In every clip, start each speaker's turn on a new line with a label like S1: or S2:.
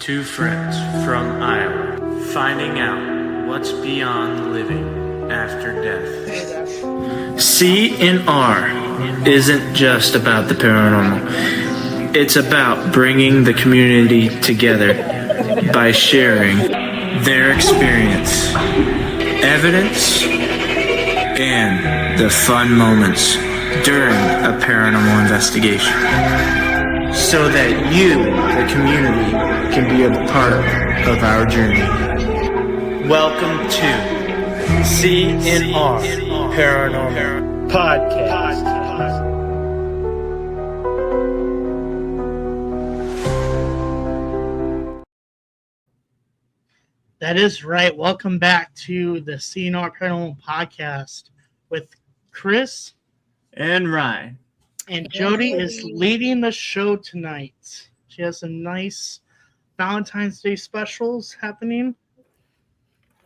S1: Two friends from Iowa finding out what's beyond living after death. C&R isn't just about the paranormal. It's about bringing the community together by sharing their experience, evidence, and the fun moments during a paranormal investigation, so that you, the community, can be a part of our journey. Welcome to C&R Paranormal Podcast.
S2: That is right. Welcome back to the C&R Paranormal Podcast with Chris
S1: And Ryne.
S2: And Jody is leading the show tonight. She has some nice Valentine's Day specials happening.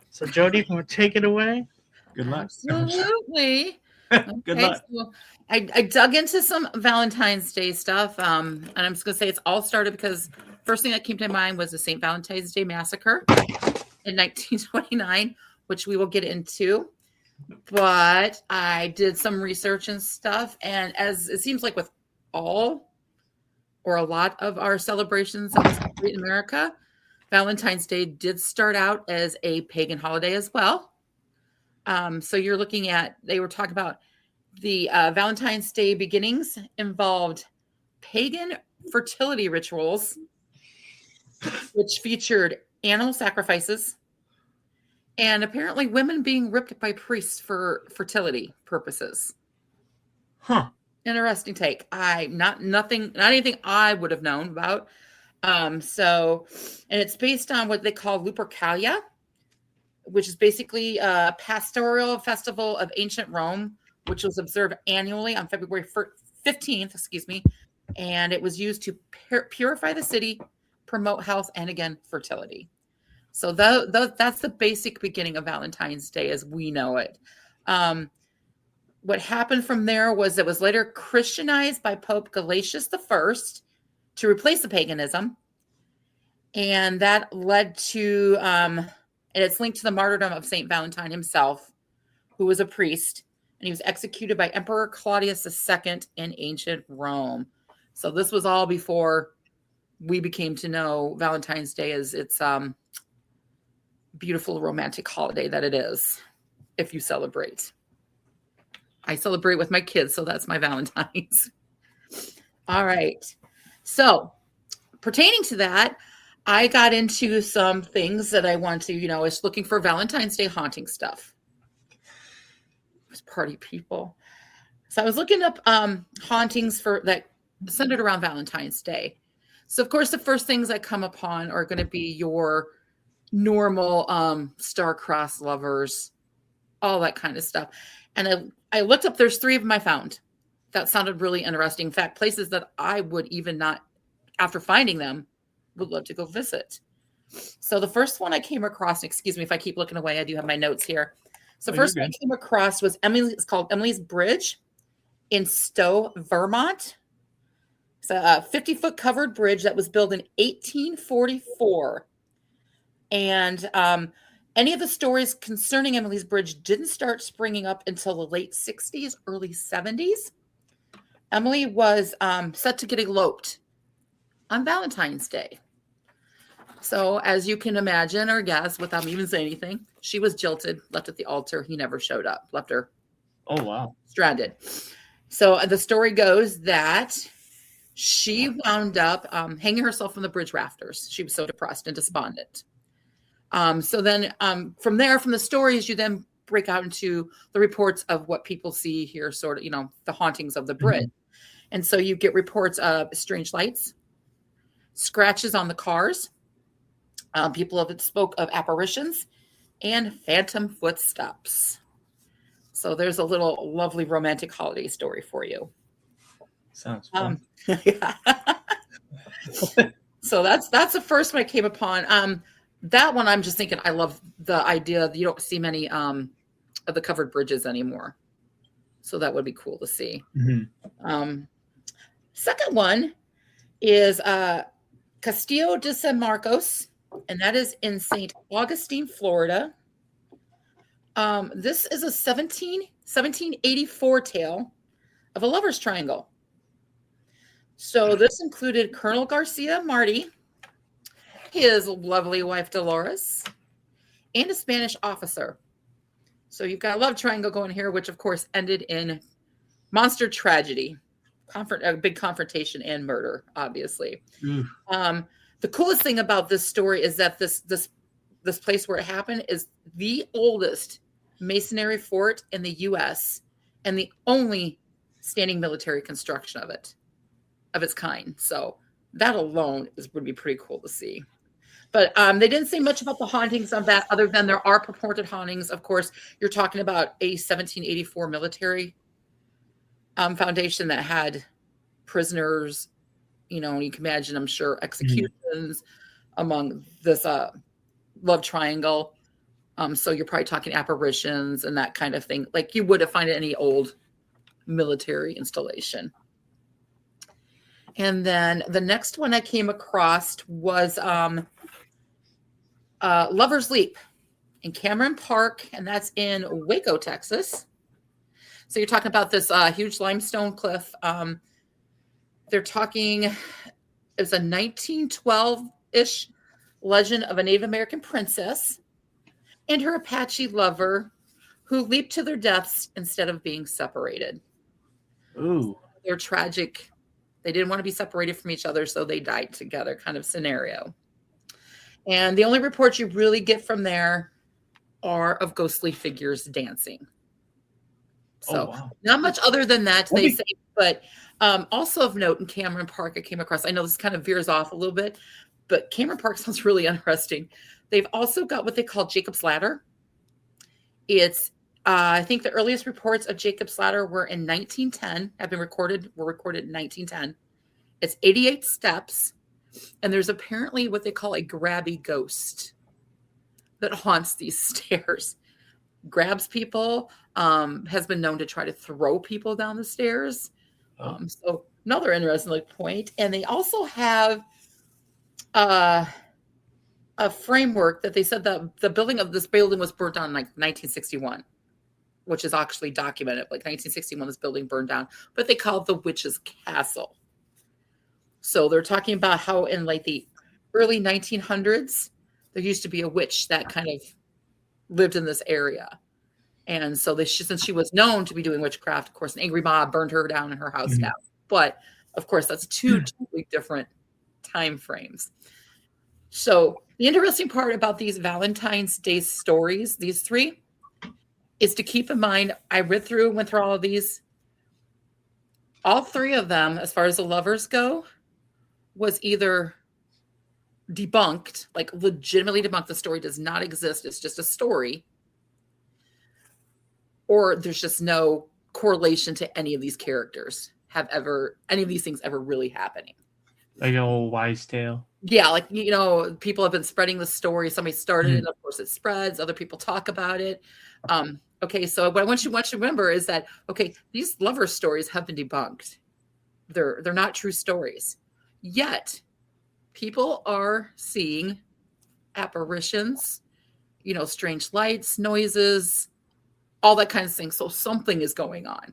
S2: So Jody, you want to take it away?
S1: Good luck.
S3: Absolutely.
S1: Good luck.
S3: So I dug into some Valentine's Day stuff, and I'm just going to say it's all started because first thing that came to mind was the St. Valentine's Day Massacre in 1929, which we will get into. But I did some research and stuff, and as it seems like with all or a lot of our celebrations that we celebrate in America, Valentine's Day did start out as a pagan holiday as well. So you're looking at, they were talking about the Valentine's Day beginnings involved pagan fertility rituals, which featured animal sacrifices, and apparently women being ripped by priests for fertility purposes.
S1: Huh.
S3: Interesting take. Not anything I would have known about. And it's based on what they call Lupercalia, which is basically a pastoral festival of ancient Rome, which was observed annually on February 15th, and it was used to purify the city, promote health, and again, fertility. So that's the basic beginning of Valentine's Day as we know it. What happened from there was it was later Christianized by Pope Gelasius I to replace the paganism. And that led to, and it's linked to the martyrdom of St. Valentine himself, who was a priest, and he was executed by Emperor Claudius II in ancient Rome. So this was all before we became to know Valentine's Day as its beautiful romantic holiday that it is, if you celebrate. I celebrate with my kids, so that's my Valentine's. All right. So pertaining to that, I got into some things that I want to, is looking for Valentine's Day haunting stuff. It was party people. So I was looking up hauntings for that centered around Valentine's Day. So of course, the first things I come upon are going to be your normal star-crossed lovers, all that kind of stuff. And I looked up, there's 3 of them I found that sounded really interesting. In fact, places that I would even not, after finding them, would love to go visit. So the first one I came across, excuse me if I keep looking away, I do have my notes here. So first one I came across was it's called Emily's Bridge in Stowe, Vermont. It's a 50-foot covered bridge that was built in 1844. And any of the stories concerning Emily's Bridge didn't start springing up until the late 60s, early 70s. Emily was set to get eloped on Valentine's Day. So as you can imagine or guess, without me even saying anything, she was jilted, left at the altar. He never showed up, left her.
S1: Oh, wow.
S3: Stranded. So the story goes that she wound up hanging herself from the bridge rafters. She was so depressed and despondent. So then from there, from the stories, you then break out into the reports of what people see here, sort of, the hauntings of the bridge. Mm-hmm. And so you get reports of strange lights, scratches on the cars. People have spoke of apparitions and phantom footsteps. So there's a little lovely romantic holiday story for you.
S1: Sounds fun.
S3: Yeah. So that's the first one I came upon. That one I'm just thinking, I love the idea that you don't see many of the covered bridges anymore. So that would be cool to see. Mm-hmm. Second one is Castillo de San Marcos, and that is in St. Augustine, Florida. This is a 1784 tale of a lover's triangle. So this included Colonel Garcia Marti, his lovely wife Dolores, and a Spanish officer. So you've got a love triangle going here, which of course ended in monster tragedy, a big confrontation and murder, obviously. The coolest thing about this story is that this place where it happened is the oldest masonry fort in the U.S. and the only standing military construction of its kind. So that alone would be pretty cool to see. But they didn't say much about the hauntings of that, other than there are purported hauntings. Of course, you're talking about a 1784 military foundation that had prisoners, you can imagine, I'm sure, executions among this love triangle. So you're probably talking apparitions and that kind of thing, like you would have found in any old military installation. And then the next one I came across was Lover's Leap in Cameron Park, and that's in Waco, Texas. So you're talking about this huge limestone cliff. They're talking, it's a 1912-ish legend of a Native American princess and her Apache lover who leaped to their deaths instead of being separated.
S1: Ooh.
S3: They're tragic. They didn't want to be separated from each other, so they died together kind of scenario. And the only reports you really get from there are of ghostly figures dancing. So not much other than that, they say. But also of note in Cameron Park, I came across, I know this kind of veers off a little bit, but Cameron Park sounds really interesting. They've also got what they call Jacob's Ladder. It's, I think the earliest reports of Jacob's Ladder were in 1910, were recorded in 1910. It's 88 steps. And there's apparently what they call a grabby ghost that haunts these stairs. Grabs people, has been known to try to throw people down the stairs. So another interesting point. And they also have a framework that they said that the building of this building was burnt down in like 1961, which is actually documented. Like 1961, this building burned down, but they call it the Witch's Castle. So they're talking about how in like the early 1900s, there used to be a witch that kind of lived in this area. And so since she was known to be doing witchcraft, of course, an angry mob burned her down and her house down. But of course, that's two totally different time frames. So the interesting part about these Valentine's Day stories, these three, is to keep in mind, I went through all of these. All three of them, as far as the lovers go, was either debunked, like legitimately debunked. The story does not exist. It's just a story. Or there's just no correlation to any of these characters any of these things ever really happening.
S1: Like an old wise tale.
S3: Yeah, like, people have been spreading the story. Somebody started it, of course it spreads. Other people talk about it. Okay, so what I want you to remember is that, okay, these lover stories have been debunked. They're not true stories. Yet, people are seeing apparitions, strange lights, noises, all that kind of thing. So something is going on.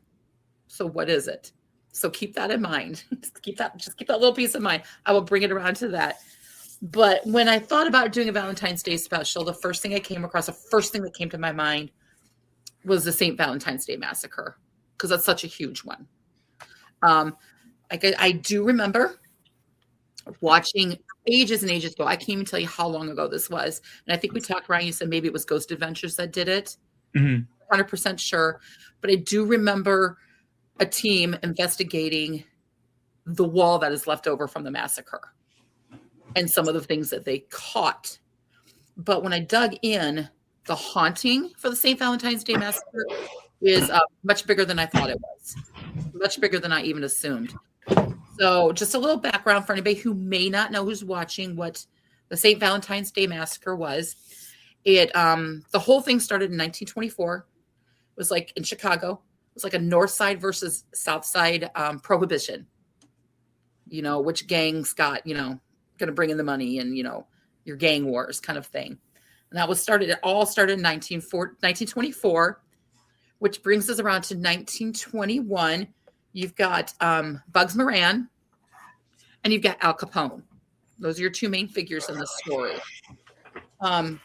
S3: So what is it? So keep that in mind. Just keep that little piece in mind. I will bring it around to that. But when I thought about doing a Valentine's Day special, the first thing that came to my mind was the St. Valentine's Day Massacre, because that's such a huge one. I do remember watching ages and ages ago. I can't even tell you how long ago this was. And I think we talked, Ryan, you said maybe it was Ghost Adventures that did it. 100% sure. But I do remember a team investigating the wall that is left over from the massacre and some of the things that they caught. But when I dug in, the haunting for the St. Valentine's Day Massacre is much bigger than I thought it was. Much bigger than I even assumed. So just a little background for anybody who may not know, who's watching, what the St. Valentine's Day Massacre was. The whole thing started in 1924. It was like in Chicago. It was like a North Side versus South Side prohibition. Which gangs got, going to bring in the money and, your gang wars kind of thing. And it all started in 1924, which brings us around to 1921. You've got Bugs Moran and you've got Al Capone. Those are your two main figures in the story. Al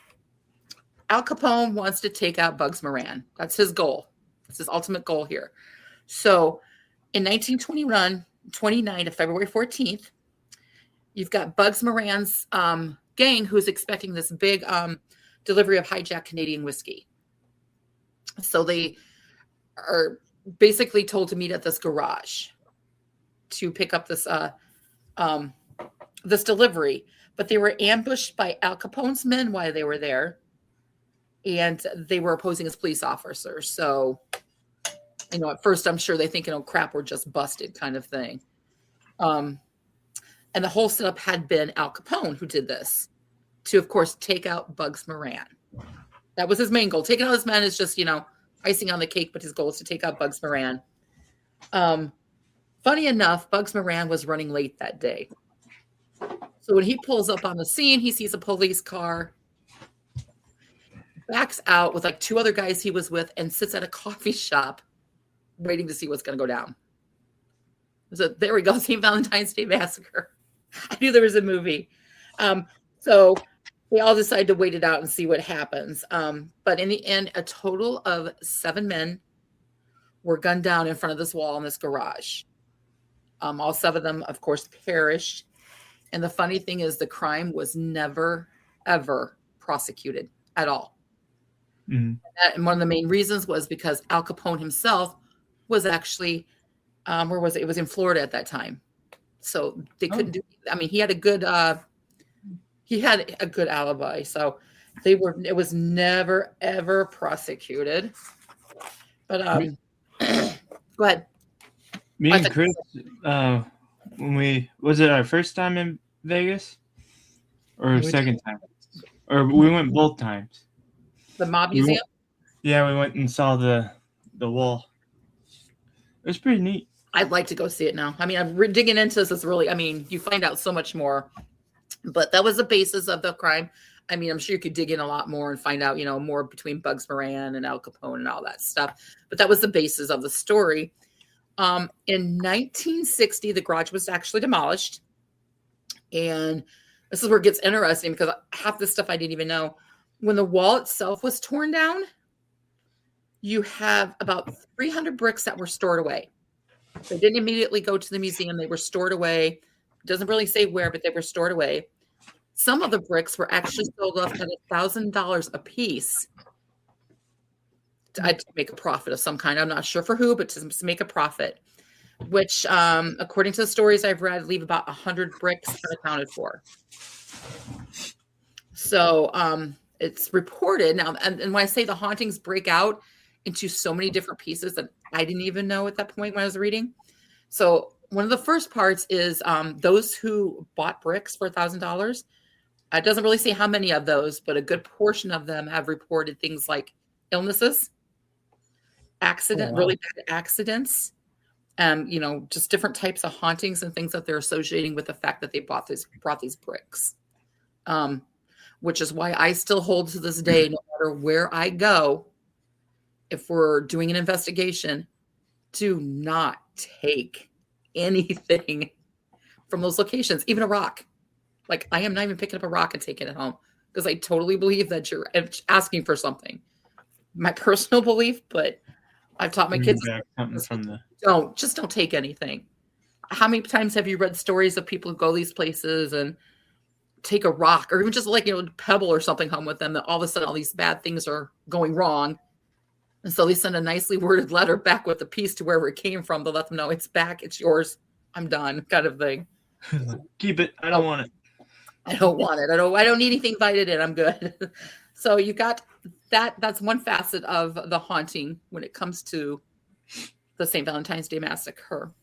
S3: Capone wants to take out Bugs Moran. That's his goal. That's his ultimate goal here. So in 1929 of February 14th, you've got Bugs Moran's gang who's expecting this big delivery of hijacked Canadian whiskey. So they are basically told to meet at this garage to pick up this this delivery. But they were ambushed by Al Capone's men while they were there, and they were opposing his police officers. So, at first I'm sure they think, crap, we're just busted kind of thing. And the whole setup had been Al Capone who did this to, of course, take out Bugs Moran. That was his main goal. Taking out his men is just, icing on the cake, but his goal is to take out Bugs Moran. Funny enough, Bugs Moran was running late that day. So when he pulls up on the scene, he sees a police car, backs out with like two other guys he was with, and sits at a coffee shop waiting to see what's going to go down. So there we go, St. Valentine's Day Massacre. I knew there was a movie. So they all decide to wait it out and see what happens. But in the end, a total of 7 men were gunned down in front of this wall in this garage. All 7 of them, of course, perished. And the funny thing is the crime was never, ever prosecuted at all. Mm-hmm. And one of the main reasons was because Al Capone himself was actually, where was it? It was in Florida at that time. So they couldn't do, he had a good alibi. So it was never, ever prosecuted. But go ahead.
S1: Me and Chris, when was it our first time in Vegas or second time? Or we went both times.
S3: The Mob Museum?
S1: We went and saw the wall. It was pretty neat.
S3: I'd like to go see it now. I'm digging into this. Is really, you find out so much more. But that was the basis of the crime. I'm sure you could dig in a lot more and find out, more between Bugs Moran and Al Capone and all that stuff. But that was the basis of the story. In 1960, the garage was actually demolished. And this is where it gets interesting because half this stuff I didn't even know. When the wall itself was torn down, you have about 300 bricks that were stored away. They didn't immediately go to the museum. They were stored away. It doesn't really say where, but they were stored away. Some of the bricks were actually sold off at $1,000 a piece. To make a profit of some kind. I'm not sure for who, but to make a profit, which, according to the stories I've read, leave about 100 bricks unaccounted for. So it's reported now, and when I say the hauntings break out into so many different pieces that I didn't even know at that point when I was reading. So one of the first parts is those who bought bricks for $1,000. It doesn't really say how many of those, but a good portion of them have reported things like illnesses, really bad accidents, just different types of hauntings and things that they're associating with the fact that they brought these bricks. Which is why I still hold to this day, no matter where I go, if we're doing an investigation, do not take anything from those locations, even a rock. Like, I am not even picking up a rock and taking it home because I totally believe that you're asking for something. My personal belief, but I've taught my kids, don't take anything. How many times have you read stories of people who go these places and take a rock or even just pebble or something home with them, that all of a sudden all these bad things are going wrong? And so they send a nicely worded letter back with the piece to wherever it came from to let them know it's back, it's yours, I'm done, kind of thing.
S1: Keep it. I don't want it.
S3: I don't want it. I don't need anything invited in. I'm good. So you got that's one facet of the haunting when it comes to the St. Valentine's Day Massacre.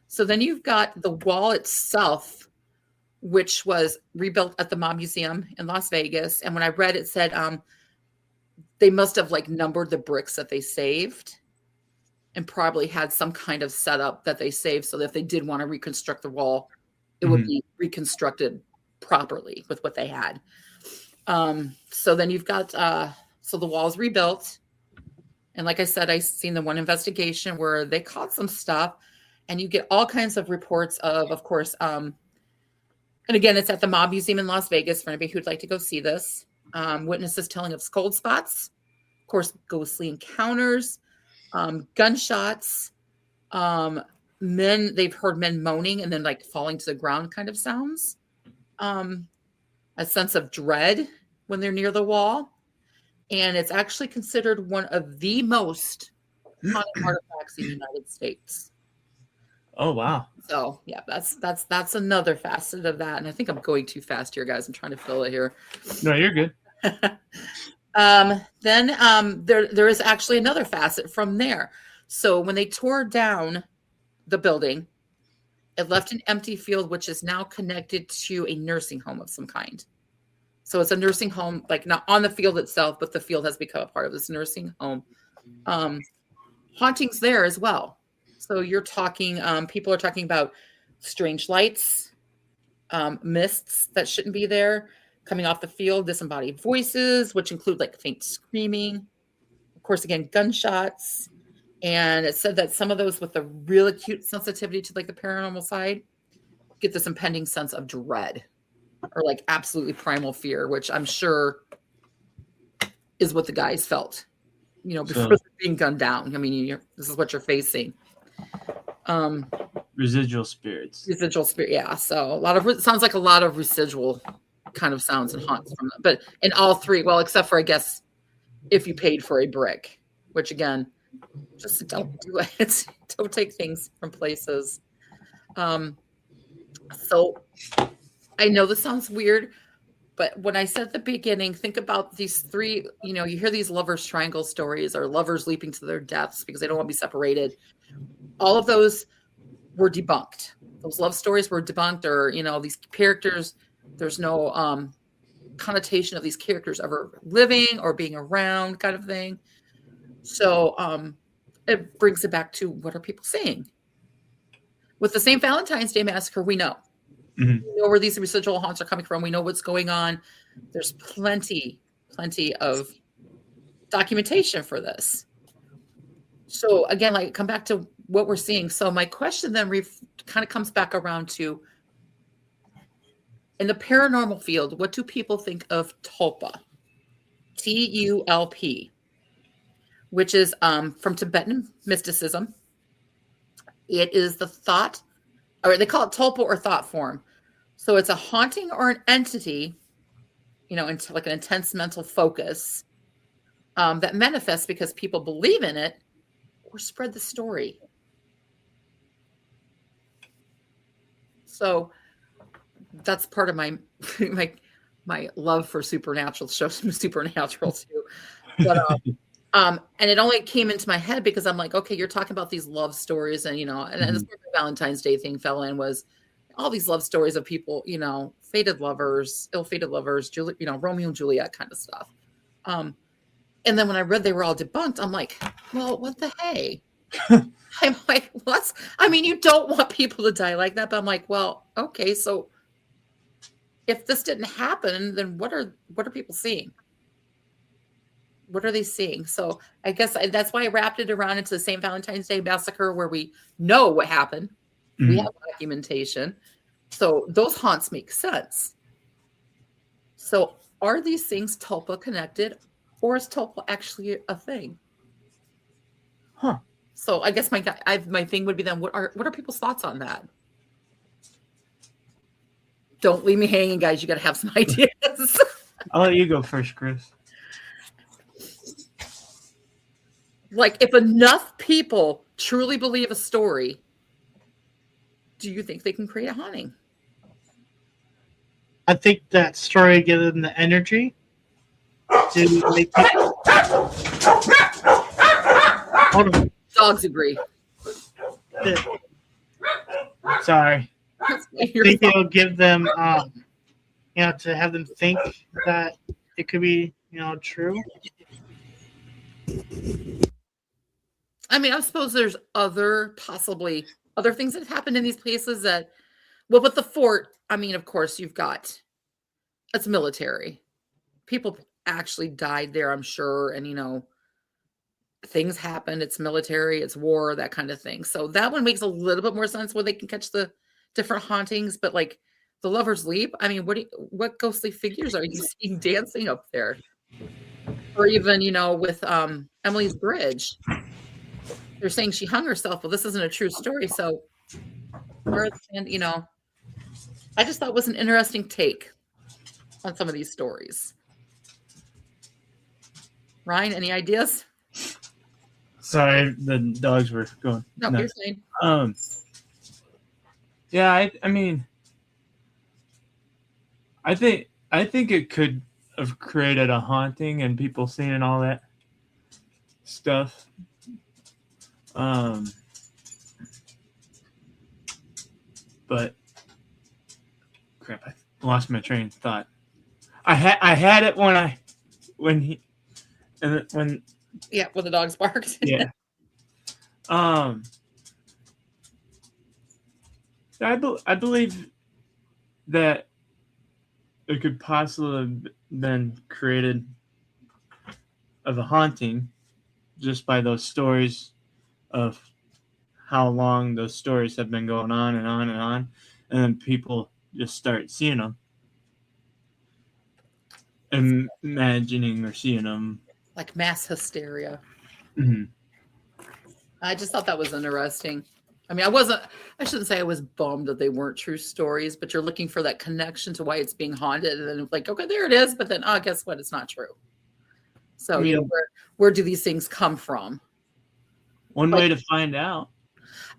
S3: So then you've got the wall itself, which was rebuilt at the Mob Museum in Las Vegas. And when I read it said they must have numbered the bricks that they saved and probably had some kind of setup that they saved so that if they did want to reconstruct the wall, it would be reconstructed properly with what they had. So then you've got, so the wall's rebuilt. And like I said, I seen the one investigation where they caught some stuff, and you get all kinds of reports of course, and again, it's at the Mob Museum in Las Vegas for anybody who'd like to go see this. Witnesses telling of cold spots, of course, ghostly encounters, gunshots, they've heard men moaning and then like falling to the ground kind of sounds, a sense of dread when they're near the wall. And it's actually considered one of the most haunted artifacts in the United States.
S1: Oh, wow.
S3: So yeah, that's another facet of that. And I think I'm going too fast here, guys. I'm trying to fill it here.
S1: No, you're good.
S3: Then there is actually another facet from there. So when they tore down the building, it left an empty field, which is now connected to a nursing home of some kind. So it's a nursing home, like not on the field itself, but the field has become a part of this nursing home. Hauntings there as well. So you're talking, people are talking about strange lights, mists that shouldn't be there, coming off the field, disembodied voices, which include like faint screaming. Of course, again, gunshots. And it said that some of those with a real acute sensitivity to like the paranormal side get this impending sense of dread or like absolutely primal fear, which I'm sure is what the guys felt, before being gunned down. I mean, this is what you're facing.
S1: Residual spirits.
S3: Residual spirit, yeah. So sounds like a lot of residual kind of sounds and haunts from them. But in all three, well, except for I guess if you paid for a brick, which again, just don't do it. Don't take things from places. So I know this sounds weird, but when I said at the beginning, think about these three, you hear these lovers triangle stories or lovers leaping to their deaths because they don't want to be separated. All of those were debunked. Those love stories were debunked, or, these characters, there's no connotation of these characters ever living or being around kind of thing. So it brings it back to, what are people saying? With the St. Valentine's Day Massacre, we know.
S1: Mm-hmm.
S3: We know where these residual haunts are coming from. We know what's going on. There's plenty of documentation for this. So again, like come back to what we're seeing. So my question then kind of comes back around to, in the paranormal field, what do people think of tulpa? TULP, which is from Tibetan mysticism. It is the thought, or they call it tulpa or thought form. So it's a haunting or an entity, into like an intense mental focus that manifests because people believe in it or spread the story. So that's part of my my love for supernatural shows, supernatural too. But and it only came into my head because I'm like, okay, you're talking about these love stories, and and this Valentine's Day thing fell in, was all these love stories of people, fated lovers, ill-fated lovers, Romeo and Juliet kind of stuff. And then when I read they were all debunked, I'm like, well, what the hey? I'm like, what? I mean, you don't want people to die like that, but I'm like, well, okay, so if this didn't happen, then what are people seeing? What are they seeing? So I guess that's why I wrapped it around into the St. Valentine's Day Massacre, where we know what happened. Mm-hmm. We have documentation. So those haunts make sense. So are these things tulpa connected, or is tulpa actually a thing?
S1: Huh.
S3: So I guess my thing would be then, what are people's thoughts on that? Don't leave me hanging, guys. You got to have some ideas.
S1: I'll let you go first, Chris.
S3: Like, if enough people truly believe a story, do you think they can create a haunting?
S2: I think that story gives them the energy to make people... Hold on.
S3: Dogs agree.
S2: Sorry. I think it'll give them, to have them think that it could be, true.
S3: I mean, I suppose there's possibly other things that happen in these places that Well, but the fort, I mean, of course, it's military. People actually died there, I'm sure. And, things happened. It's military, it's war, that kind of thing. So that one makes a little bit more sense where they can catch the different hauntings. But like the Lover's Leap, I mean, what ghostly figures are you seeing dancing up there? Or even, with Emily's Bridge, they're saying she hung herself. Well, this isn't a true story. So, I just thought it was an interesting take on some of these stories. Ryne, any ideas?
S1: Sorry, the dogs were going.
S3: No, you're fine.
S1: Yeah, I mean, I think it could have created a haunting and people seeing all that stuff. But crap, I lost my train of thought. I had it when
S3: the dogs barked.
S1: Yeah. I believe that it could possibly have been created of a haunting just by those stories of how long those stories have been going on and on and on, and then people just start seeing them, imagining or seeing them,
S3: like mass hysteria.
S1: Mm-hmm.
S3: I just thought that was interesting. I mean, I shouldn't say I was bummed that they weren't true stories, but you're looking for that connection to why it's being haunted. And then like, okay, there it is. But then, guess what? It's not true. So, where do these things come from?
S1: One way to find out.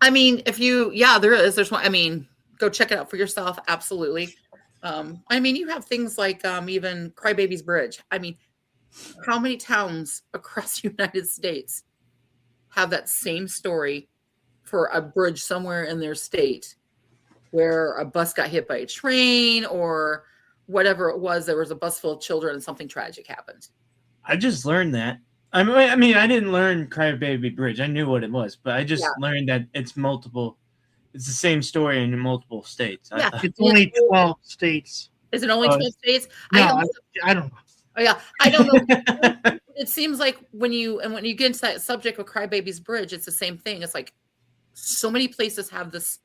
S3: I mean, there is. There's one. I mean, go check it out for yourself. Absolutely. I mean, you have things like even Crybaby's Bridge. I mean, how many towns across the United States have that same story for a bridge somewhere in their state where a bus got hit by a train or whatever it was? There was a bus full of children and something tragic happened.
S1: I just learned that. I mean, I didn't learn Crybaby Bridge. I knew what it was, but I just learned that it's multiple. It's the same story in multiple states.
S2: Yeah, it's only 12 states.
S3: Is it only 12 states?
S2: No, I don't know.
S3: Oh yeah, I don't know. It seems like when you get into that subject with Crybaby's Bridge, it's the same thing. It's like so many places have this.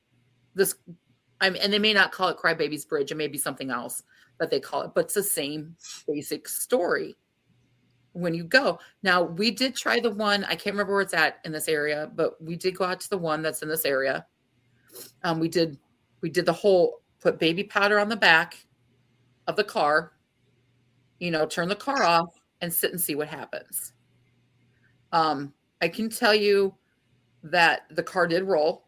S3: And they may not call it Crybaby's Bridge. It may be something else that they call it, but it's the same basic story. When you go now, we did try the one. I can't remember where it's at in this area, but we did go out to the one that's in this area. We did the whole put baby powder on the back of the car, turn the car off and sit and see what happens. I can tell you that the car did roll.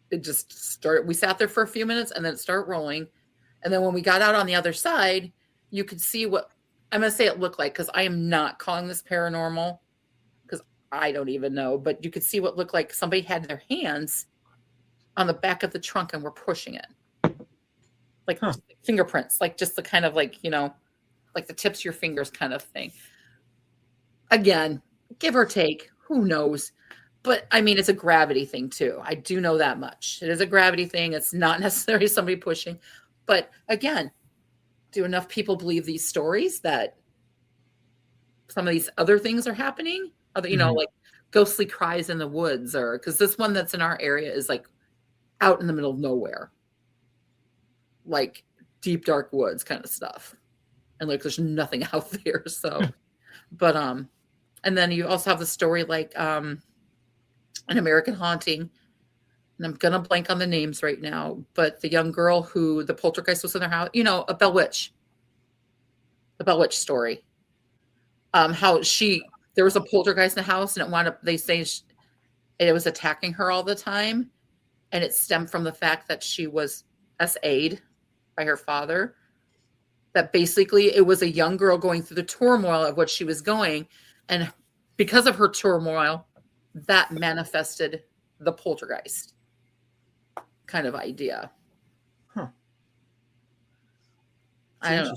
S3: It just started. We sat there for a few minutes and then it started rolling. And then when we got out on the other side, you could see what I'm going to say it looked like, because I am not calling this paranormal because I don't even know, but you could see what looked like somebody had their hands on the back of the trunk and were pushing it. Like fingerprints, like just the kind of like, like the tips of your fingers kind of thing. Again, give or take, who knows? But I mean, it's a gravity thing too. I do know that much. It is a gravity thing. It's not necessarily somebody pushing. But again, do enough people believe these stories that some of these other things are happening? Other, like ghostly cries in the woods, or because this one that's in our area is like out in the middle of nowhere, like deep dark woods kind of stuff, and like there's nothing out there. So, but and then you also have the story like An American Haunting, and I'm gonna blank on the names right now, but the young girl who the poltergeist was in their house, a Bell Witch. The Bell Witch story. How there was a poltergeist in the house, and it wound up, they say it was attacking her all the time, and it stemmed from the fact that she was SA'd by her father. That basically it was a young girl going through the turmoil of what she was going, and because of her turmoil, that manifested the poltergeist kind of idea. I don't know.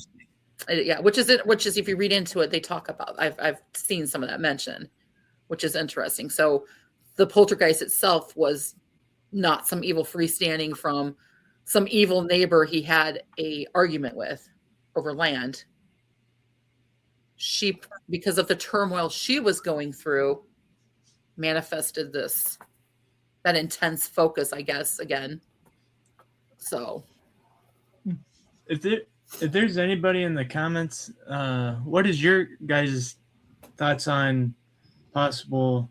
S3: Yeah, which is if you read into it, they talk about. I've seen some of that mentioned, which is interesting. So the poltergeist itself was not some evil freestanding from some evil neighbor he had a argument with over land. She, because of the turmoil she was going through, manifested that intense focus, I guess, again. So
S1: if there's anybody in the comments, what is your guys' thoughts on possible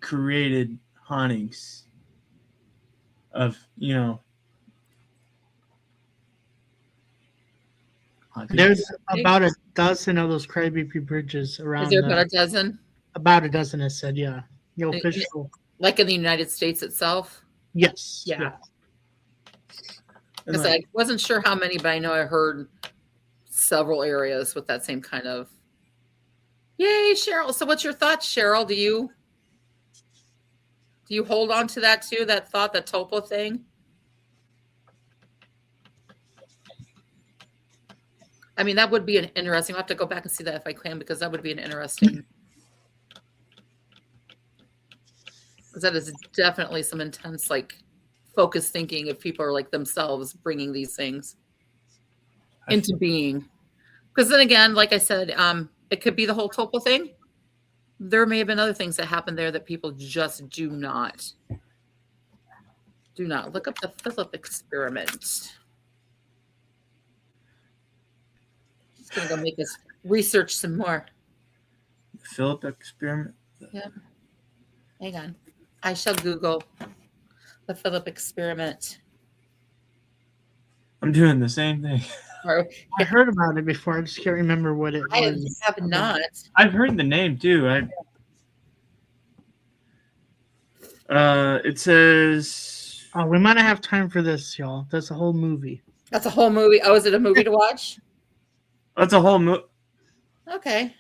S1: created hauntings of,
S2: There's about a dozen of those crybaby bridges around.
S3: Is there about a dozen?
S2: About a dozen, I said, yeah. The official.
S3: Like in the United States itself?
S2: Yes.
S3: Yeah. Because I wasn't sure how many, but I know I heard several areas with that same kind of. Yay, Cheryl. So what's your thoughts, Cheryl? Do you hold on to that too, that thought, that Topa thing? I mean, that would be an interesting. I'll have to go back and see that if I can, because that would be an interesting. Because that is definitely some intense, like, focused thinking if people are like themselves bringing these things into being. Because then again, like I said, it could be the whole Topa thing. There may have been other things that happened there that people just do not look up the Philip experiment. Just gonna go make us research some more.
S1: Philip experiment.
S3: Yep. Hang on. I shall Google the Philip experiment.
S1: I'm doing the same thing.
S2: I heard about it before. I just can't remember what it was.
S3: I have not.
S1: I've heard the name too. It says.
S2: Oh, we might not have time for this, y'all. That's a whole movie.
S3: That's a whole movie. Oh, is it a movie to watch?
S1: That's a whole movie.
S3: Okay.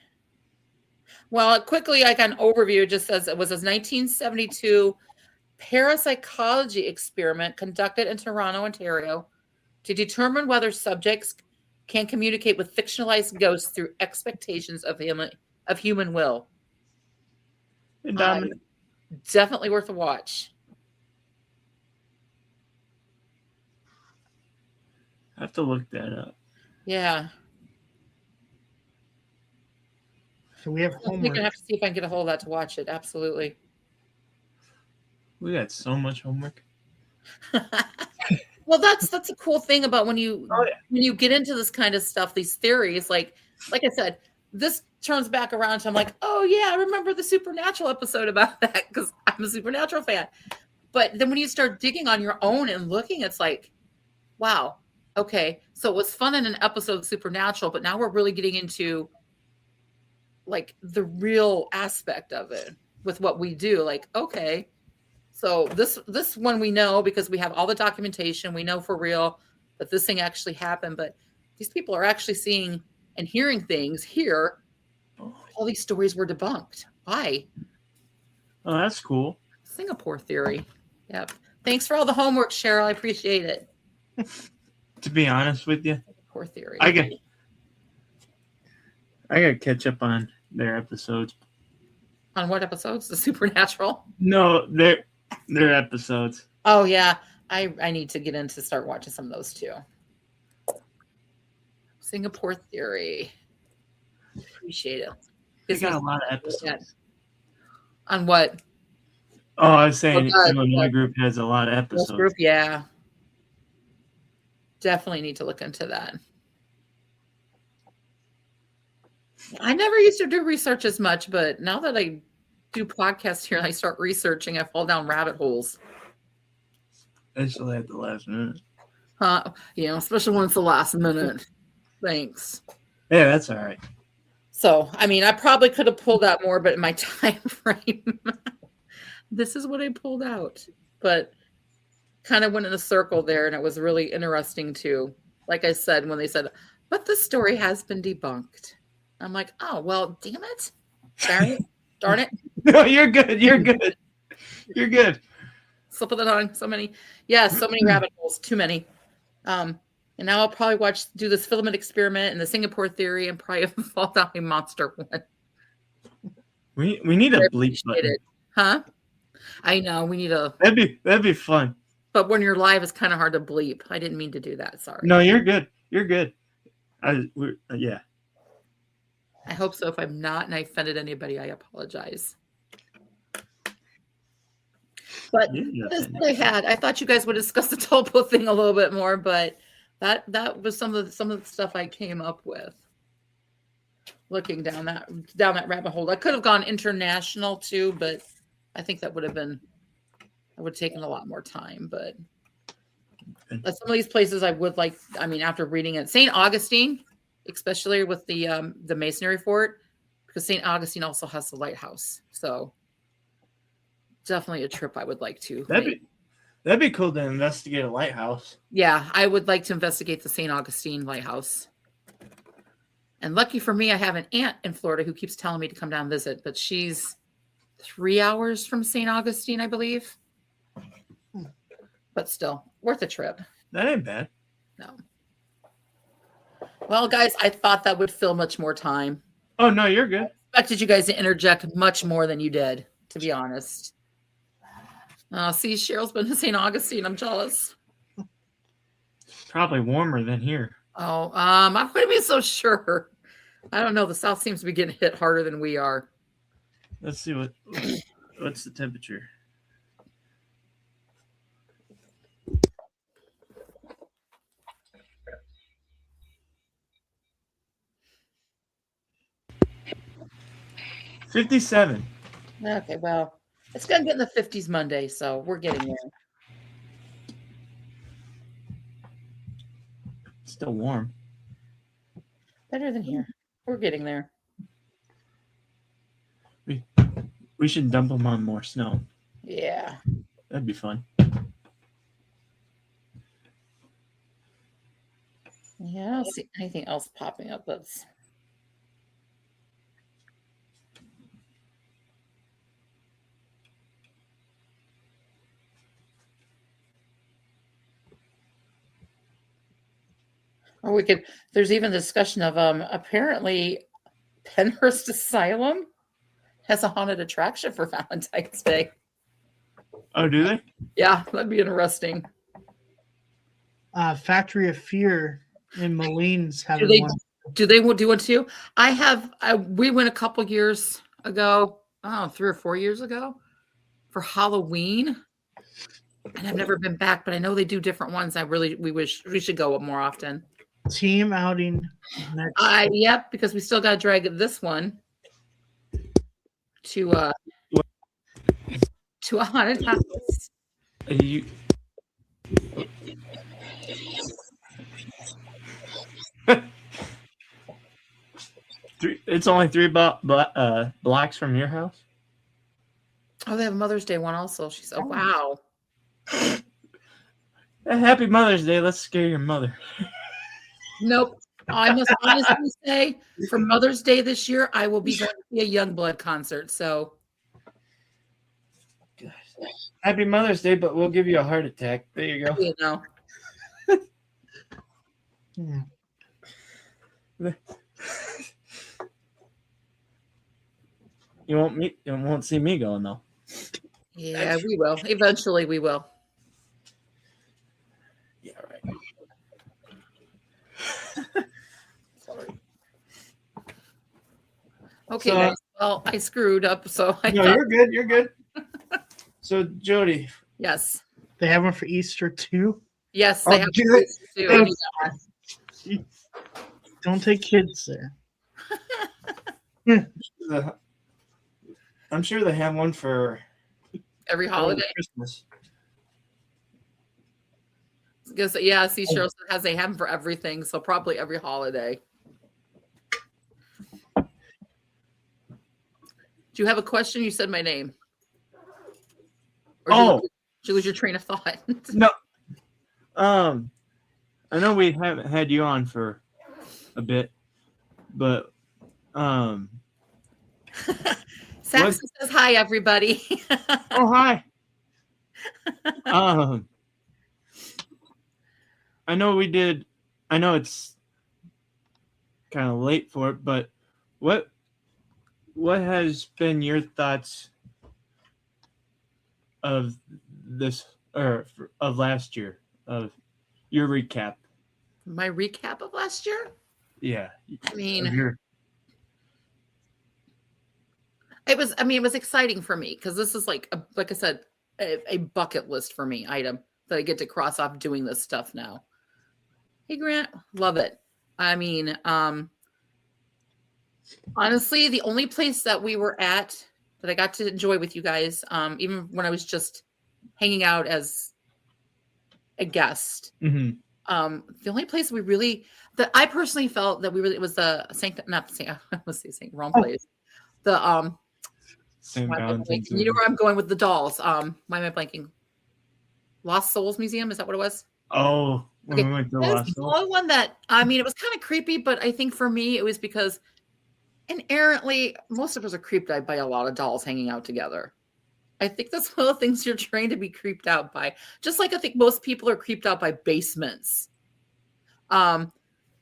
S3: Well, quickly, I got an overview. It just says it was a 1972 parapsychology experiment conducted in Toronto, Ontario, to determine whether subjects can communicate with fictionalized ghosts through expectations of human will. Definitely worth a watch.
S1: I have to look that up.
S3: Yeah.
S2: So we have homework.
S3: We're gonna have to see if I can get a hold of that to watch it. Absolutely.
S1: We got so much homework.
S3: Well, that's a cool thing about when you get into this kind of stuff, these theories, like I said, this turns back around to I'm like, oh yeah, I remember the Supernatural episode about that because I'm a Supernatural fan. But then when you start digging on your own and looking, it's like, wow, okay. So it was fun in an episode of Supernatural, but now we're really getting into like the real aspect of it with what we do. Like, okay. So this one we know because we have all the documentation. We know for real that this thing actually happened, but these people are actually seeing and hearing things here. All these stories were debunked. Why?
S1: Oh, that's cool.
S3: Singapore theory. Yep. Thanks for all the homework, Cheryl. I appreciate it.
S1: To be honest with you,
S3: Singapore theory.
S1: I got to catch up on their episodes.
S3: On what episodes? The Supernatural?
S1: No, their episodes.
S3: Oh yeah, I need to get in to start watching some of those too. Singapore theory. Appreciate it.
S1: They got a lot of episodes.
S3: On what?
S1: Oh, I was saying Illinois Group has a lot of episodes.
S3: Group, yeah. Definitely need to look into that. I never used to do research as much, but now that I do podcasts here and I start researching, I fall down rabbit holes.
S1: Especially at the last minute.
S3: Especially when it's the last minute. Thanks.
S1: Yeah, that's all right.
S3: So, I mean, I probably could have pulled out more, but in my time frame, this is what I pulled out. But kind of went in a circle there, and it was really interesting too. Like I said, when they said, but the story has been debunked. I'm like, oh, well, damn it. Darn it.
S1: No, you're good. You're good. You're good.
S3: Slip of the tongue. So many rabbit holes. Too many. And now I'll probably do this filament experiment and the Singapore theory and probably fall down a monster one.
S1: We need a bleep button.
S3: Huh? I know. We need a.
S1: That'd be fun.
S3: But when you're live, it's kind of hard to bleep. I didn't mean to do that. Sorry.
S1: No, you're good. You're good. Yeah.
S3: I hope so. If I'm not and I offended anybody, I apologize. But this is what I had. I thought you guys would discuss the topo thing a little bit more, but that was some of the stuff I came up with. Looking down that rabbit hole. I could have gone international too, but I think that would have taken a lot more time. But some of these places I would like. I mean, after reading it, St. Augustine, especially with the Masonry Fort, because St. Augustine also has the lighthouse. So definitely a trip I would like to.
S1: That'd be cool to investigate a lighthouse.
S3: Yeah, I would like to investigate the St. Augustine lighthouse. And lucky for me, I have an aunt in Florida who keeps telling me to come down and visit, but she's 3 hours from St. Augustine, I believe. But still, worth a trip.
S1: That ain't bad.
S3: No. Well, guys, I thought that would fill much more time.
S1: Oh, no, you're good.
S3: I expected you guys to interject much more than you did, to be honest. See, Cheryl's been to St. Augustine. I'm jealous.
S1: Probably warmer than here.
S3: Oh, I wouldn't be so sure. I don't know. The South seems to be getting hit harder than we are.
S1: Let's see what's the temperature. $57.
S3: Okay, well, it's going to get in the 50s Monday, so we're getting there.
S1: Still warm.
S3: Better than here. We're getting there.
S1: We should dump them on more snow.
S3: Yeah.
S1: That'd be fun.
S3: Yeah, I don't see anything else popping up that's... Or we could, there's even discussion of apparently Penhurst Asylum has a haunted attraction for Valentine's Day.
S1: Oh, do they?
S3: Yeah, that'd be interesting.
S2: Factory of Fear in Moline's having one.
S3: Do they do one too? We went a couple years ago, 3 or 4 years ago, for Halloween. And I've never been back, but I know they do different ones. We wish we should go more often.
S2: Team outing next.
S3: Yep, because we still got to drag this one to a haunted house.
S1: It's only 3 blocks from your house.
S3: Oh, they have a Mother's Day one also. She said, "Wow,
S1: Happy Mother's Day! Let's scare your mother."
S3: Nope. I must honestly say, for Mother's Day this year, I will be going to see a Youngblood concert. So,
S1: Happy Mother's Day, but we'll give you a heart attack. There you go.
S3: you know,
S1: You won't see me going though.
S3: yeah, we will. Eventually, we will.
S1: Yeah, right.
S3: Sorry. Okay, guys. Well, I screwed up, so I thought,
S1: You're good. You're good. So, Jody.
S3: yes,
S2: They have one for Easter too.
S3: yes, they have
S1: good.
S3: to do.
S2: Don't take kids there.
S1: I'm sure they have one for
S3: Every holiday.
S1: Christmas.
S3: Because yeah, see, Cheryl says they have them for everything, so probably every holiday. Do you have a question? You said my name. Or did you lose your train of thought?
S1: No. I know we haven't had you on for a bit, but
S3: Saxon says hi, everybody.
S1: oh hi. I know it's kind of late for it, but what has been your thoughts of of last year, of your recap.
S3: My recap of last year?
S1: Yeah.
S3: I mean,
S1: Of your,
S3: it was exciting for me because this is like I said, a bucket list for me item that I get to cross off doing this stuff now. Hey Grant, love it. I mean, honestly, the only place that we were at that I got to enjoy with you guys, even when I was just hanging out as a guest,
S1: mm-hmm.
S3: The only place we really that I personally felt that we really it was the not the Saint, I was saying wrong place. The
S1: St.
S3: why am I
S1: Valentines.
S3: blanking? You know where I'm going with the dolls. Why am I blanking? Lost Souls Museum, is that what it was?
S1: Oh, when
S3: Okay.
S1: we went to
S3: That was
S1: Lost
S3: the
S1: Souls.
S3: only one that I mean it was kind of creepy, but I think for me it was because inherently most of us are creeped out by a lot of dolls hanging out together. I think that's one of the things you're trained to be creeped out by. Just like I think most people are creeped out by basements.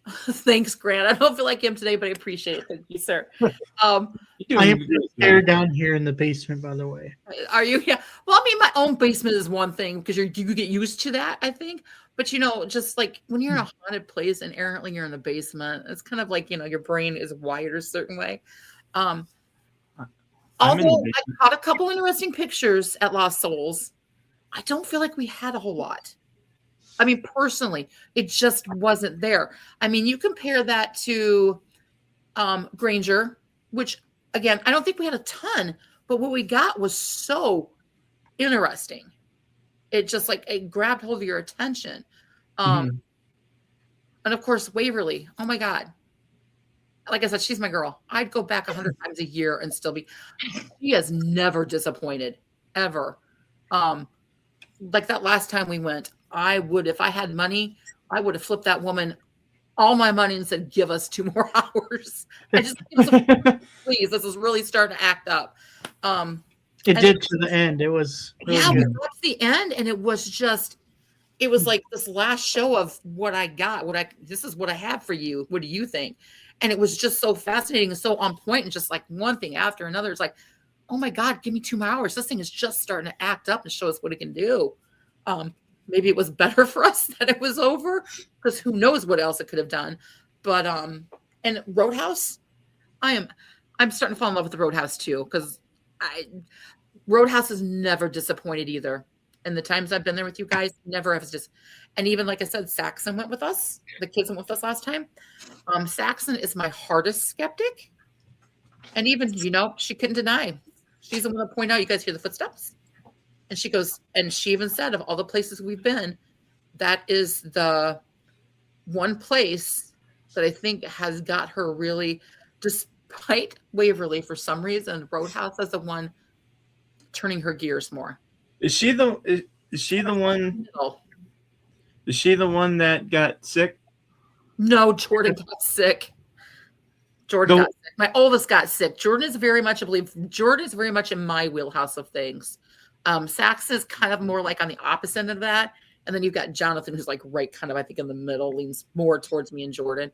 S3: Thanks, Grant. I don't feel like him today, but I appreciate it. Thank you, sir.
S1: You're
S2: I
S1: doing
S2: am
S1: good,
S2: there
S1: man.
S2: down here in the basement, by the way.
S3: Are you? Yeah. Well, I mean, my own basement is one thing because you get used to that, I think. But just like when you're in a haunted place and errantly you're in the basement, it's kind of like your brain is wired a certain way.
S1: I'm in the
S3: Although I
S1: basement.
S3: caught a couple interesting pictures at Lost Souls, I don't feel like we had a whole lot. I mean, personally, it just wasn't there. I mean, you compare that to Granger, which again, I don't think we had a ton, but what we got was so interesting. It just like it grabbed hold of your attention.
S1: Mhm.
S3: And of course, Waverly. Oh my God. Like I said, she's my girl. I'd go back 100 times a year and still be. She has never disappointed, ever. Like that last time we went, I would, if I had money, I would have flipped that woman all my money and said, give us 2 more hours. I just, please, this is really starting to act up.
S2: It did to the end. It was really
S3: Yeah, we
S2: good.
S3: got to the end and it was just, it was like this last show of what I got, this is what I have for you. What do you think? And it was just so fascinating and so on point and just like one thing after another. It's like, oh my God, give me 2 more hours. This thing is just starting to act up and show us what it can do. Maybe it was better for us that it was over because who knows what else it could have done. But and Roadhouse, I'm starting to fall in love with the Roadhouse too because Roadhouse has never disappointed either. And the times I've been there with you guys, never has just. And even like I said, Saxon went with us. The kids went with us last time. Saxon is my hardest skeptic, and even she couldn't deny. She's the one to point out. You guys hear the footsteps, and she goes. And she even said, of all the places we've been, that is the one place that I think has got her really, despite Waverly for some reason, Roadhouse is the one turning her gears more.
S1: Is she the one?
S3: No.
S1: Is she the one that got sick?
S3: No, Jordan got sick. Jordan got sick. My oldest got sick. Jordan is very much, I believe, Jordan is very much in my wheelhouse of things. Saxon is kind of more like on the opposite end of that. And then you've got Jonathan, who's like right kind of, I think, in the middle, leans more towards me and Jordan.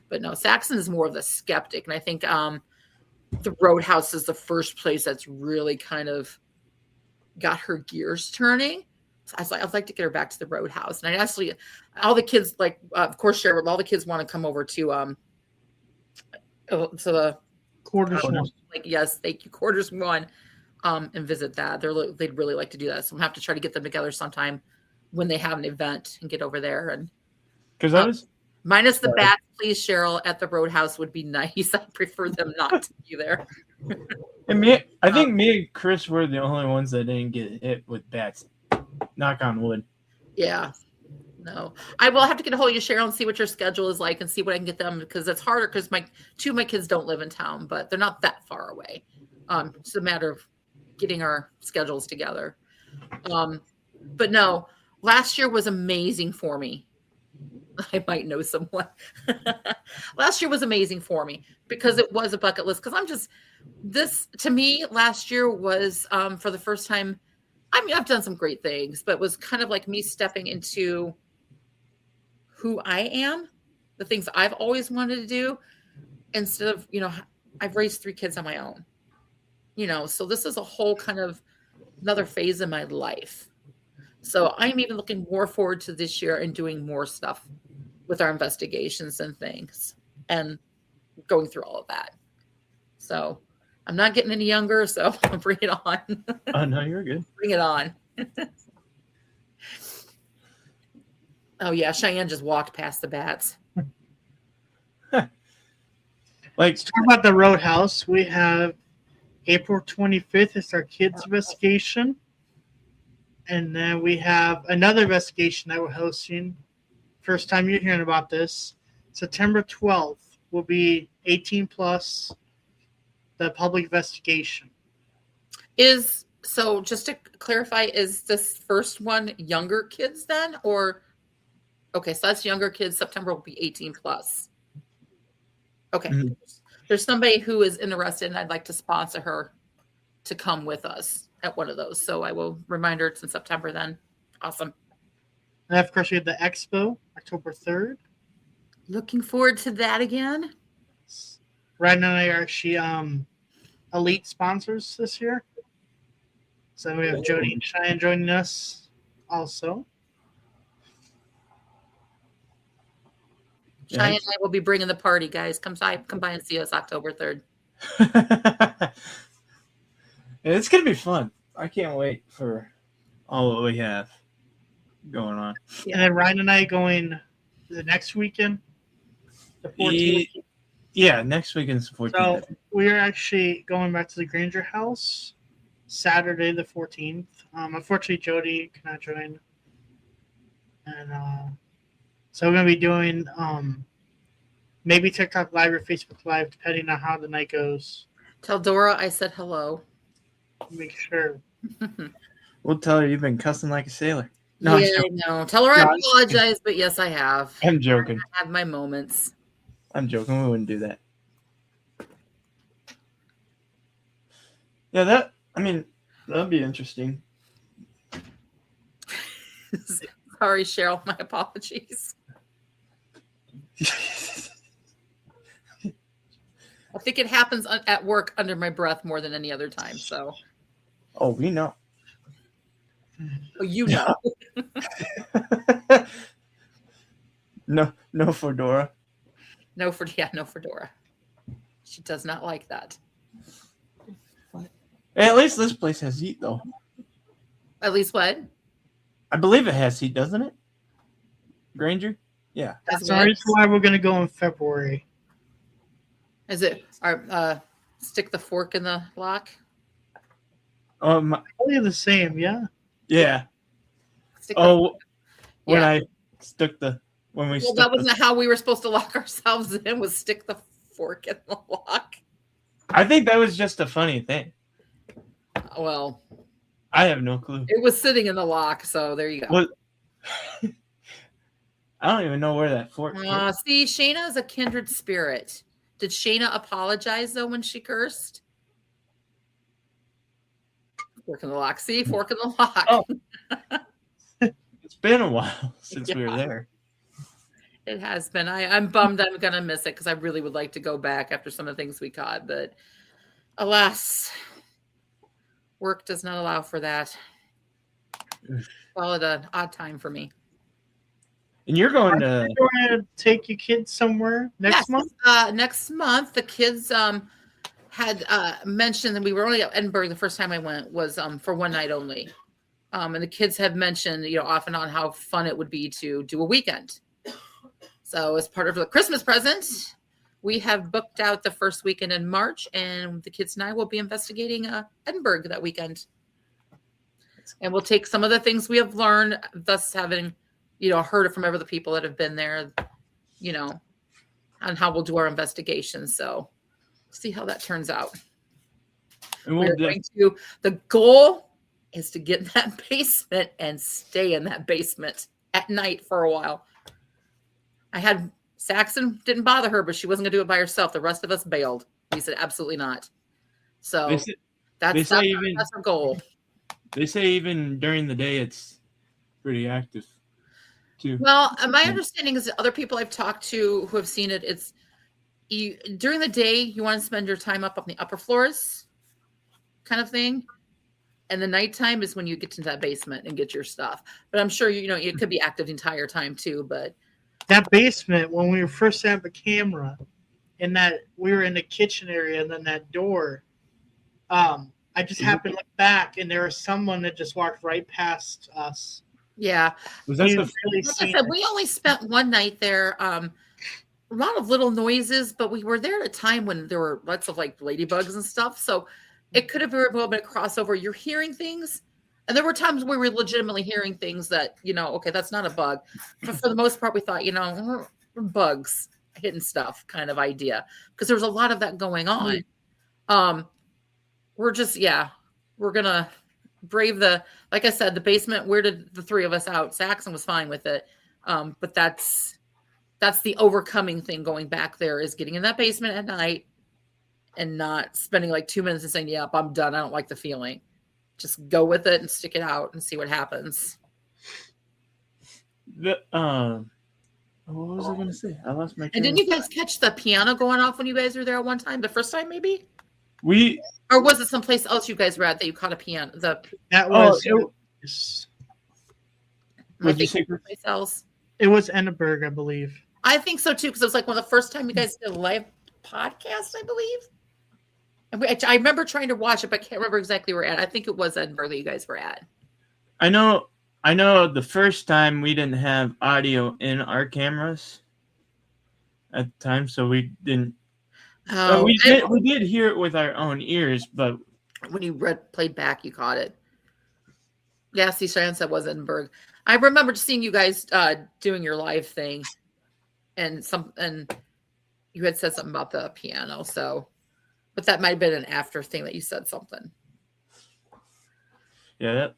S3: But no, Saxon is more of the skeptic. And I think the Roadhouse is the first place that's really kind of got her gears turning. So I was like, I'd like to get her back to the Roadhouse. And I actually, all the kids, like, of course, Cheryl, all the kids want to come over to the
S2: Quarters one.
S3: like, yes, thank you, Quarters 1, and visit that. They'd really like to do that. So we'll have to try to get them together sometime when they have an event and get over there. And
S1: Because I was
S3: minus the bats, please, Cheryl, at the Roadhouse would be nice. I prefer them not to be there.
S1: and I think me and Chris were the only ones that didn't get hit with bats. Knock on wood.
S3: Yeah. No, I will have to get a hold of you, Cheryl, and see what your schedule is like and see what I can get them because it's harder because two of my kids don't live in town, but they're not that far away. It's a matter of getting our schedules together. But no, last year was amazing for me. I might know someone. Last year was amazing for me because it was a bucket list. Because to me, last year was for the first time. I mean, I've done some great things, but it was kind of like me stepping into who I am, the things I've always wanted to do, instead of, I've raised 3 kids on my own, so this is a whole kind of another phase in my life. So I'm even looking more forward to this year and doing more stuff with our investigations and things and going through all of that. So I'm not getting any younger, so bring it on.
S1: Oh no, you're good.
S3: Bring it on. Oh yeah, Cheyenne just walked past the bats.
S1: Like,
S2: Let's talk about the Roadhouse. We have April 25th is our kids' investigation. And then we have another investigation that we're hosting. First time you're hearing about this. September 12th will be 18 plus, the public investigation.
S3: So just to clarify, is this first one younger kids then? Or, okay, so that's younger kids. September will be 18 plus. Okay.
S1: Mhm.
S3: There's somebody who is interested and I'd like to sponsor her to come with us at one of those. So I will remind her it's in September then. Awesome.
S2: And of course, we have the expo, October 3rd.
S3: Looking forward to that again.
S2: Ryne and I are actually elite sponsors this year. So we have Jody and Cheyenne joining us also.
S3: Cheyenne and I will be bringing the party, guys. Come by and see us October 3rd.
S1: it's gonna be fun. I can't wait for all that we have going on.
S2: And then Ryne and I going the next weekend, the 14th.
S1: Yeah, next weekend's the 14th.
S2: So we're actually going back to the Granger house Saturday the 14th. Unfortunately, Jody cannot join. And so we're going to be doing maybe TikTok Live or Facebook Live, depending on how the night goes.
S3: Tell Dora I said hello.
S2: Make sure.
S1: We'll tell her you've been cussing like a sailor. No,
S3: yeah, I know. Tell her I apologize, but yes, I have.
S1: I'm joking.
S3: I have my moments.
S1: I'm joking. We wouldn't do that. Yeah, that'd be interesting.
S3: Sorry, Cheryl. My apologies. I think it happens at work under my breath more than any other time. So.
S1: Oh, we know.
S3: Oh, you know.
S1: No fedora.
S3: No fedora. She does not like that.
S1: Hey, at least this place has heat, though.
S3: At least what?
S1: I believe it has heat, doesn't it? Granger? Yeah.
S2: That's the reason why we're going to go in February.
S3: Is it stick the fork in the lock?
S2: Probably the same, yeah.
S1: Yeah. When I stuck when we.
S3: Well, that wasn't how we were supposed to lock ourselves in. Was stick the fork in the lock.
S1: I think that was just a funny thing.
S3: Well,
S1: I have no clue.
S3: It was sitting in the lock, so there you go.
S1: What? I don't even know where that fork is.
S3: See, Shayna is a kindred spirit. Did Shayna apologize, though, when she cursed? Fork in the lock. See? Fork in the lock.
S1: Oh. It's been a while since we were there.
S3: It has been. I'm bummed I'm going to miss it because I really would like to go back after some of the things we caught. But alas, work does not allow for that. Call it an odd time for me.
S1: And you're going
S2: to take your kids somewhere next month?
S3: Next month, the kids had mentioned that we were only at Edinburgh the first time I went was for one night only. And the kids have mentioned, off and on how fun it would be to do a weekend. So as part of the Christmas present, we have booked out the first weekend in March, and the kids and I will be investigating Edinburgh that weekend. And we'll take some of the things we have learned, thus having heard it from other people that have been there, on how we'll do our investigations. So see how that turns out.
S1: And
S3: the goal is to get in that basement and stay in that basement at night for a while. I had Saxon didn't bother her, but she wasn't going to do it by herself. The rest of us bailed. We said, absolutely not. So that's our goal.
S1: They say even during the day, it's pretty active. Too.
S3: Well, my understanding is that other people I've talked to who have seen it, it's during the day, you want to spend your time up on the upper floors kind of thing. And the nighttime is when you get into that basement and get your stuff. But I'm sure, it could be active the entire time too. But
S2: that basement, when we first had the camera, and that we were in the kitchen area, and then that door, I just happened to look back, and there was someone that just walked right past us.
S3: yeah.
S1: Was that
S2: You
S1: the
S2: really
S3: Like I
S2: seen
S3: said,
S2: it.
S3: we only spent one night there. A lot of little noises, but we were there at a time when there were lots of like ladybugs and stuff. So it could have very well been a crossover. You're hearing things. And there were times where we were legitimately hearing things that, okay, that's not a bug. But for the most part, we thought, bugs hitting stuff kind of idea. Because there was a lot of that going on. We're just, we're going to brave like I said, the basement weirded the three of us out. Saxon was fine with it. But that's the overcoming thing going back there is getting in that basement at night and not spending like 2 minutes and saying, yep, I'm done. I don't like the feeling. Just go with it and stick it out and see what happens.
S1: what was I going to say? I lost my.
S3: And didn't you guys catch the piano going off when you guys were there at one time? The first time, maybe? Or was it someplace else you guys were at that you caught a piano?
S2: That was.
S1: Would you say
S3: someplace else?
S2: It was Enneberg, I believe.
S3: I think so too, because it was like one of the first time you guys did a live podcast, I believe. And I remember trying to watch it, but I can't remember exactly where at. I think it was Edinburgh that you guys were at.
S1: I know the first time we didn't have audio in our cameras at the time, so we didn't. We did hear it with our own ears, but
S3: when you played back, you caught it. Yeah, see, Cheyenne said was Edinburgh. I remember seeing you guys doing your live thing, and you had said something about the piano. So, but that might have been an after thing that you said something.
S1: Yeah,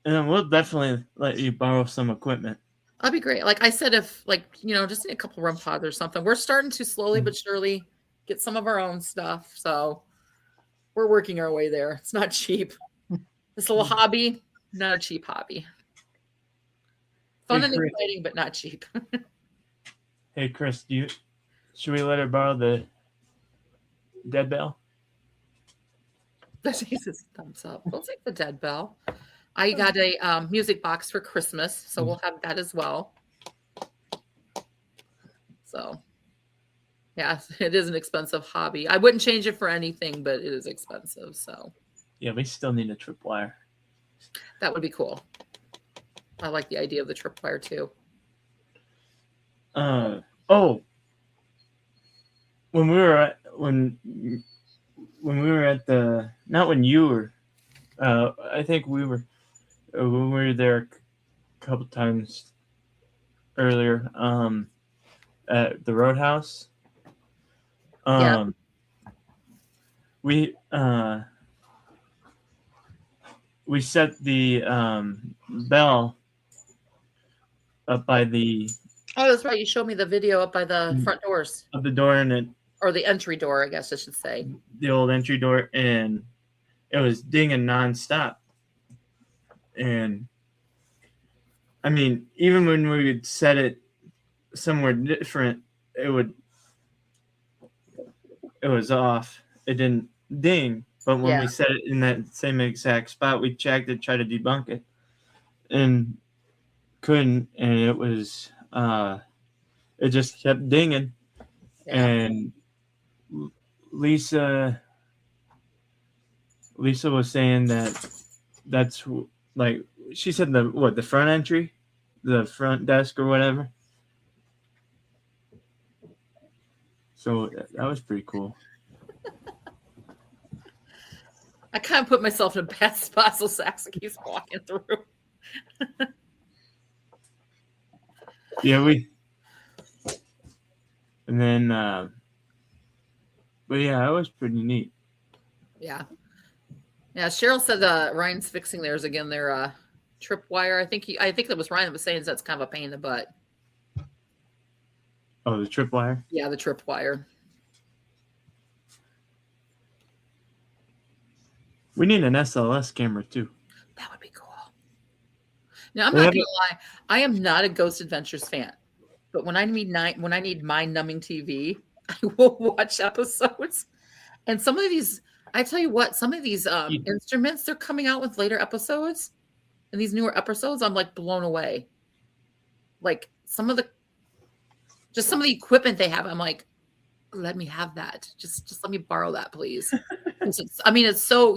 S1: and we'll definitely let you borrow some equipment.
S3: That'd be great. Like I said, if just need a couple REM pods or something. We're starting to slowly but surely get some of our own stuff. So we're working our way there. It's not cheap. This little hobby, not a cheap hobby. Fun and exciting, but not cheap.
S1: Hey, Chris, should we let her borrow the dead bell?
S3: That Jesus thumbs up. We'll take the dead bell. I got a music box for Christmas, so we'll have that as well. So, yeah, it is an expensive hobby. I wouldn't change it for anything, but it is expensive. So,
S1: yeah, we still need a tripwire.
S3: That would be cool. I like the idea of the tripwire too.
S1: When we were at the, not when you were, I think we were when we were there a couple times earlier, at the Roadhouse. We set the bell up by the.
S3: Oh, that's right. You showed me the video up by the front doors.
S1: Of the door
S3: or the entry door, I guess I should say.
S1: The old entry door, and it was dinging nonstop. And I mean, even when we would set it somewhere different, it was off. It didn't ding. But when we set it in that same exact spot, we checked it, tried to debunk it, and couldn't. And it was, it just kept dinging. Yeah. And Lisa was saying that's like, she said the front entry, the front desk or whatever. So that was pretty cool.
S3: I kind of put myself in a bad spot so Saxon keeps walking through.
S1: Yeah, and then, but yeah, it was pretty neat.
S3: Yeah. Yeah, Cheryl said Ryan's fixing theirs again, their tripwire. I think that was Ryan that was saying that's kind of a pain in the butt.
S1: Oh, the tripwire?
S3: Yeah, the tripwire.
S1: We need an SLS camera too.
S3: That would be cool. Now, I'm not gonna lie, I am not a Ghost Adventures fan, but when I need mind-numbing TV, I will watch episodes. And some of these I tell you what, some of these instruments they're coming out with later episodes, and these newer episodes, I'm like blown away. Like some of the equipment they have, I'm like, let me have that. Just let me borrow that, please. It's so,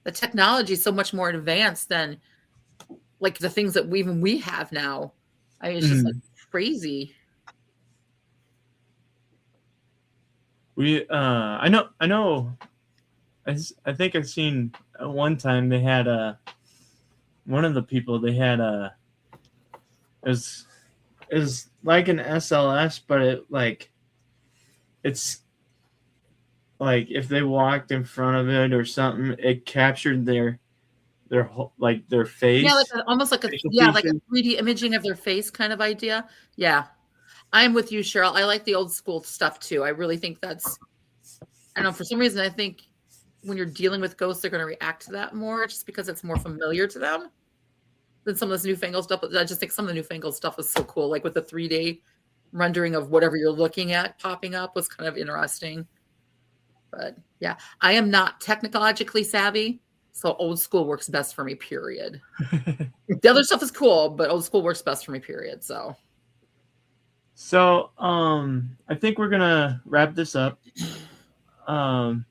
S3: the technology is so much more advanced than like the things that we have now. It's just like crazy.
S1: I know. I think I've seen one time they had one of the people they had it was like an SLS, but it's like if they walked in front of it or something, it captured their whole, like their face.
S3: Yeah, almost like a 3D imaging of their face kind of idea. Yeah. I'm with you, Cheryl. I like the old school stuff too. I really think that's, I don't know, for some reason, I think when you're dealing with ghosts, they're going to react to that more just because it's more familiar to them than some of this newfangled stuff. I just think some of the newfangled stuff is so cool. Like with the 3D rendering of whatever you're looking at popping up was kind of interesting. But yeah, I am not technologically savvy. So old school works best for me, period. The other stuff is cool, but old school works best for me, period.
S1: So, I think we're gonna wrap this up. Thank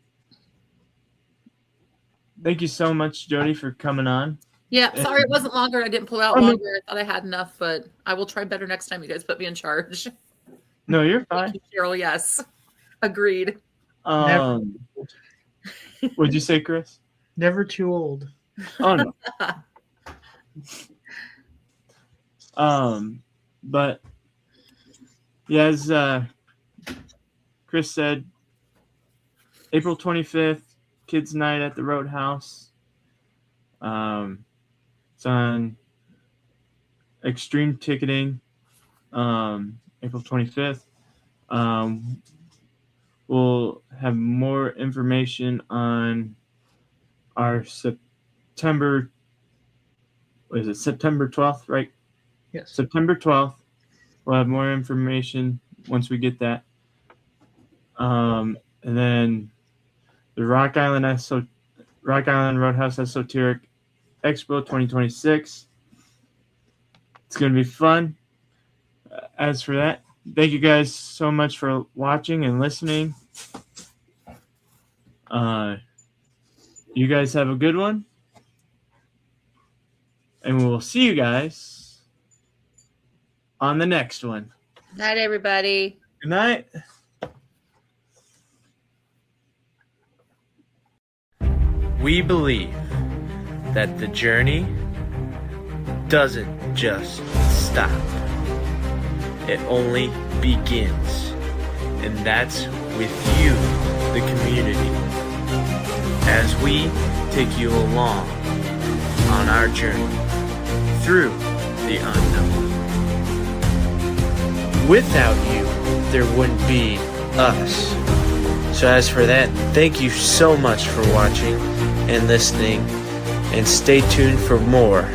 S1: you so much, Jody, for coming on.
S3: Yeah, sorry it wasn't longer. I didn't pull out longer. I thought I had enough, but I will try better next time. You guys put me in charge.
S1: No, you're fine.
S3: Thank you, Cheryl, yes. Agreed.
S1: What'd you say, Chris?
S2: Never too old.
S1: Oh no. But yeah, as Chris said, April 25th, Kids Night at the Roadhouse. It's on Extreme Ticketing. April 25th. We'll have more information on our September 12th, right?
S2: Yes.
S1: September 12th. We'll have more information once we get that. And then the Rock Island Roadhouse Esoteric Expo 2026. It's going to be fun. As for that, thank you guys so much for watching and listening. You guys have a good one. And we'll see you guys on the next one.
S3: Night, everybody.
S1: Good night.
S4: We believe that the journey doesn't just stop. It only begins. And that's with you, the community, as we take you along on our journey through the unknown. Without you, there wouldn't be us. So as for that, thank you so much for watching and listening, and stay tuned for more